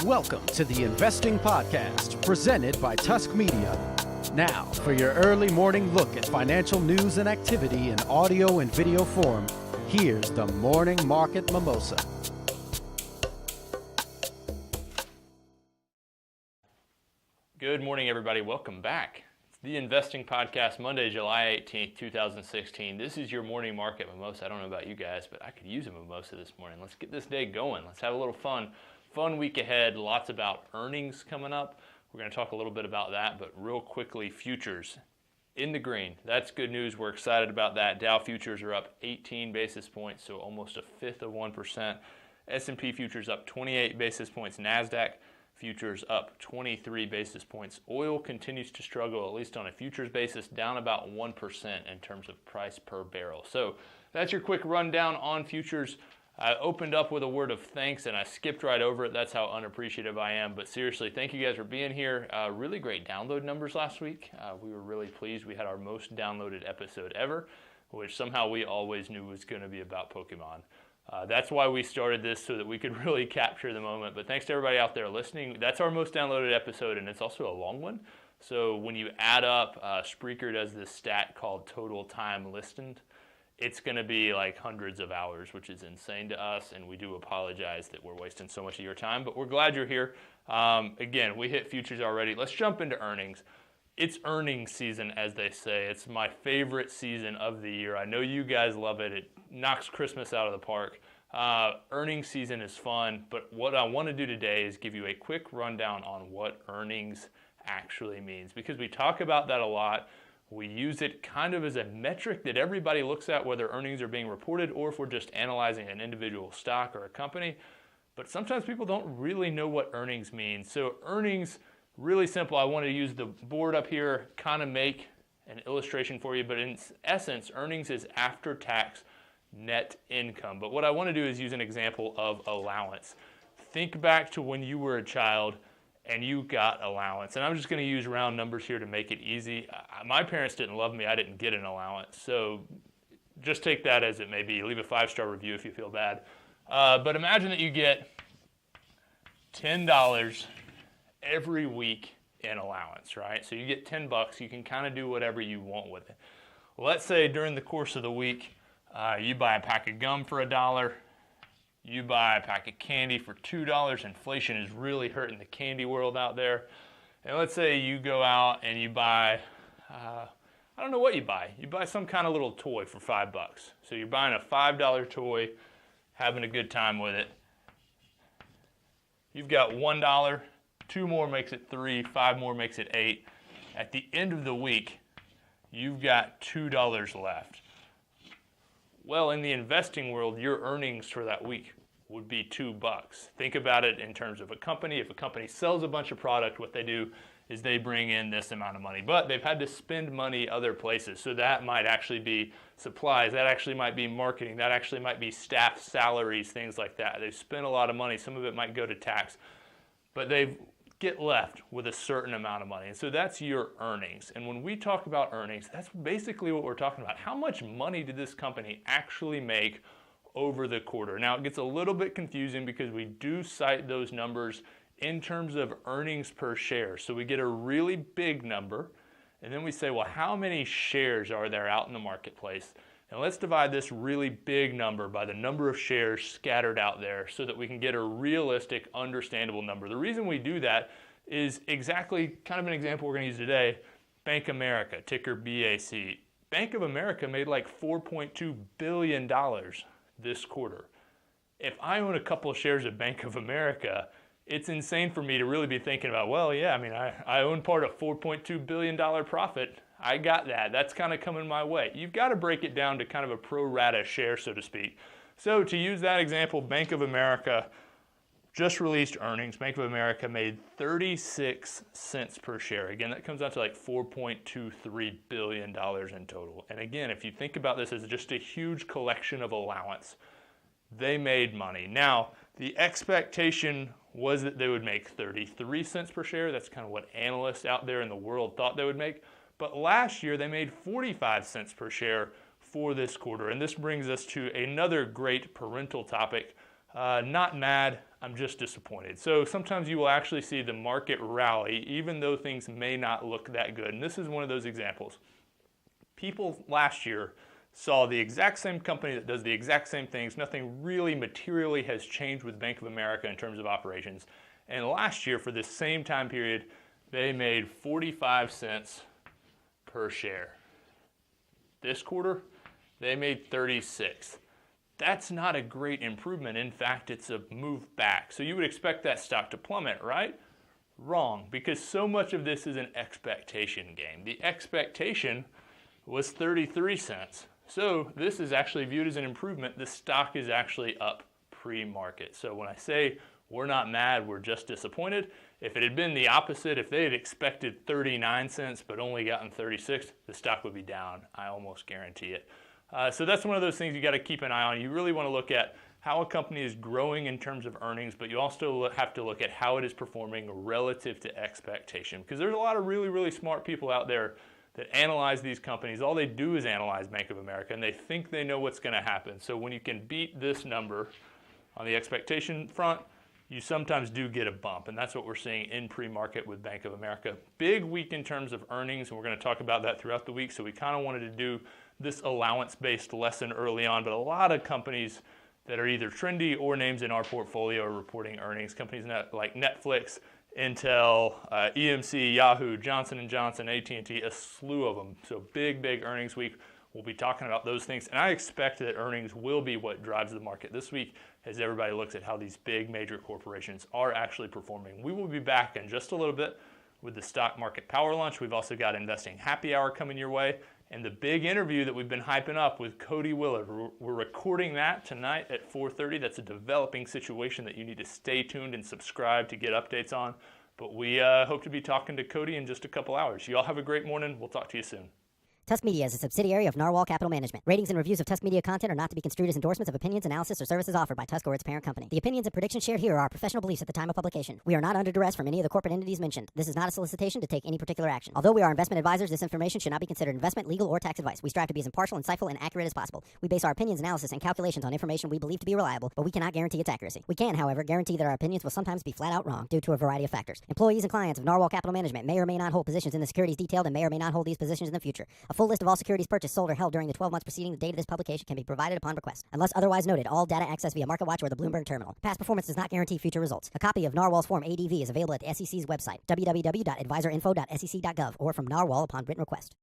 Welcome to the Investing Podcast, presented by Tusk Media. Now, for your early morning look at financial news and activity in audio and video form, here's the Morning Market Mimosa. Good morning, everybody. Welcome back. It's the Investing Podcast, Monday, July 18th, 2016. This is your Morning Market Mimosa. I don't know about you guys, but I could use a mimosa this morning. Let's get this day going. Let's have a little fun. Fun week ahead. Lots about earnings coming up. We're going to talk a little bit about that, but real quickly, futures in the green. That's good news. We're excited about that. Dow futures are up 18 basis points, so almost a fifth of 1%. S&P futures up 28 basis points. NASDAQ futures up 23 basis points. Oil continues to struggle, at least on a futures basis, down about 1% in terms of price per barrel. So that's your quick rundown on futures. I opened up with a word of thanks and I skipped right over it. That's how unappreciative I am. But seriously, thank you guys for being here. Really great download numbers last week. We were really pleased. We had our most downloaded episode ever, which somehow we always knew was going to be about Pokemon. That's why we started this, so that we could really capture the moment. But thanks to everybody out there listening. That's our most downloaded episode, and it's also a long one. So when you add up, Spreaker does this stat called total time listened. It's going to be like hundreds of hours, which is insane to us, and we do apologize that we're wasting so much of your time, but we're glad you're here. Again, we hit futures already. Let's jump into earnings. It's earnings season, as they say. It's my favorite season of the year. I know you guys love it. It knocks Christmas out of the park. Earnings season is fun, but what I want to do today is give you a quick rundown on what earnings actually means, because we talk about that a lot. We use it kind of as a metric that everybody looks at, whether earnings are being reported or if we're just analyzing an individual stock or a company. But sometimes people don't really know what earnings means. So earnings, really simple. I want to use the board up here, kind of make an illustration for you. But in essence, earnings is after-tax net income. But what I want to do is use an example of allowance. Think back to when you were a child and you got allowance. And I'm just going to use round numbers here to make it easy. My parents didn't love me. I didn't get an allowance. So just take that as it may be. Leave a 5-star review if you feel bad. But imagine that you get $10 every week in allowance, right? So you get $10. You can kind of do whatever you want with it. Well, let's say during the course of the week, you buy a pack of gum for $1. You buy a pack of candy for $2. Inflation is really hurting the candy world out there. And let's say you go out and you buy, I don't know what you buy. You buy some kind of little toy for $5. So you're buying a $5 toy, having a good time with it. You've got $1. 2 more makes it 3. 5 more makes it 8. At the end of the week, you've got $2 left. Well, in the investing world, your earnings for that week would be $2. Think about it in terms of a company. If a company sells a bunch of product, what they do is they bring in this amount of money. But they've had to spend money other places. So that might actually be supplies. That actually might be marketing. That actually might be staff salaries, things like that. They've spent a lot of money. Some of it might go to tax. But they get left with a certain amount of money. And so that's your earnings. And when we talk about earnings, that's basically what we're talking about. How much money did this company actually make over the quarter? Now, it gets a little bit confusing because we do cite those numbers in terms of earnings per share. So we get a really big number, and then we say, well, how many shares are there out in the marketplace? And let's divide this really big number by the number of shares scattered out there so that we can get a realistic, understandable number. The reason we do that is exactly kind of an example we're going to use today. Bank of America, ticker BAC. Bank of America made like $4.2 billion this quarter. If I own a couple of shares of Bank of America, it's insane for me to really be thinking about, well, yeah, I mean, I own part of $4.2 billion profit. I got that. That's kind of coming my way. You've got to break it down to kind of a pro rata share, so to speak. So to use that example, Bank of America just released earnings. Bank of America made 36 cents per share. Again, that comes out to like $4.23 billion in total. And again, if you think about this as just a huge collection of allowance, they made money. Now, the expectation was that they would make 33 cents per share. That's kind of what analysts out there in the world thought they would make. But last year, they made 45 cents per share for this quarter. And this brings us to another great parental topic. Not mad I'm just disappointed. So sometimes you will actually see the market rally even though things may not look that good. And this is one of those examples. People last year saw the exact same company that does the exact same things. Nothing really materially has changed with Bank of America in terms of operations. And last year, for this same time period, they made 45 cents per share. This quarter, they made 36. That's not a great improvement. In fact, it's a move back. So you would expect that stock to plummet, right? Wrong, because so much of this is an expectation game. The expectation was 33 cents. So this is actually viewed as an improvement. The stock is actually up pre-market. So when I say we're not mad, we're just disappointed. If it had been the opposite, if they had expected 39 cents but only gotten 36, the stock would be down. I almost guarantee it. So that's one of those things you got to keep an eye on. You really want to look at how a company is growing in terms of earnings, but you also have to look at how it is performing relative to expectation. Because there's a lot of really, really smart people out there that analyze these companies. All they do is analyze Bank of America, and they think they know what's going to happen. So when you can beat this number on the expectation front, you sometimes do get a bump, and that's what we're seeing in pre-market with Bank of America. Big week in terms of earnings, and we're going to talk about that throughout the week, so we kind of wanted to do this allowance-based lesson early on, but a lot of companies that are either trendy or names in our portfolio are reporting earnings. Companies like Netflix, Intel, EMC, Yahoo, Johnson & Johnson, AT&T, a slew of them. So big, big earnings week. We'll be talking about those things, and I expect that earnings will be what drives the market this week as everybody looks at how these big major corporations are actually performing. We will be back in just a little bit with the Stock Market Power Lunch. We've also got Investing Happy Hour coming your way, and the big interview that we've been hyping up with Cody Willard. We're recording that tonight at 4:30. That's a developing situation that you need to stay tuned and subscribe to get updates on. But we hope to be talking to Cody in just a couple hours. You all have a great morning. We'll talk to you soon. Tusk Media is a subsidiary of Narwhal Capital Management. Ratings and reviews of Tusk Media content are not to be construed as endorsements of opinions, analysis, or services offered by Tusk or its parent company. The opinions and predictions shared here are our professional beliefs at the time of publication. We are not under duress from any of the corporate entities mentioned. This is not a solicitation to take any particular action. Although we are investment advisors, this information should not be considered investment, legal, or tax advice. We strive to be as impartial, insightful, and accurate as possible. We base our opinions, analysis, and calculations on information we believe to be reliable, but we cannot guarantee its accuracy. We can, however, guarantee that our opinions will sometimes be flat out wrong due to a variety of factors. Employees and clients of Narwhal Capital Management may or may not hold positions in the securities detailed and may or may not hold these positions in the future. A full list of all securities purchased, sold, or held during the 12 months preceding the date of this publication can be provided upon request. Unless otherwise noted, all data accessed via MarketWatch or the Bloomberg terminal. Past performance does not guarantee future results. A copy of Narwhal's Form ADV is available at the SEC's website, www.advisorinfo.sec.gov, or from Narwhal upon written request.